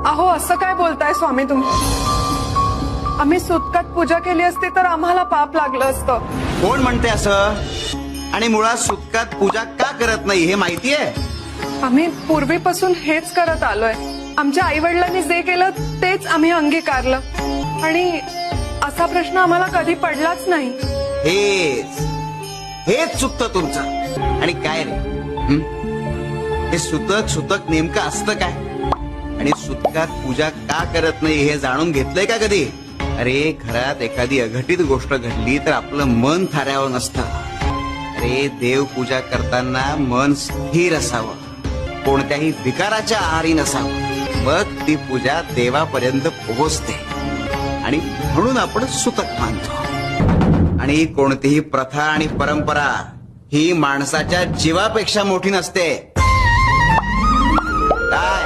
अहो असं काय बोलताय स्वामी तुम्ही? आम्ही सुतकात पूजा केली असती तर आम्हाला पाप लागलं असतं. कोण म्हणते असं? आणि मुळात सुतकात पूजा का करत नाही हे माहितीये? आम्ही पूर्वीपासून हेच करत आलोय. आमच्या आई वडिलांनी जे केलं तेच आम्ही अंगीकारलं आणि असा प्रश्न आम्हाला कधी पडलाच नाही. हेच चुकतं तुमचं. आणि काय रे, हे सुतक नेमकं असतं काय? आणि सुतकात पूजा का करत नाही हे जाणून घेतलंय का कधी? अरे घरात एखादी अघटित गोष्ट घडली तर आपलं मन थाऱ्यावर नसतं. अरे देव पूजा करताना मन स्थिर असावं, कोणत्याही विकाराच्या आहारी नसावं, मग ती पूजा देवापर्यंत पोहोचते. आणि म्हणून आपण सुतक मानतो. आणि कोणतीही प्रथा आणि परंपरा ही माणसाच्या जीवापेक्षा मोठी नसते. काय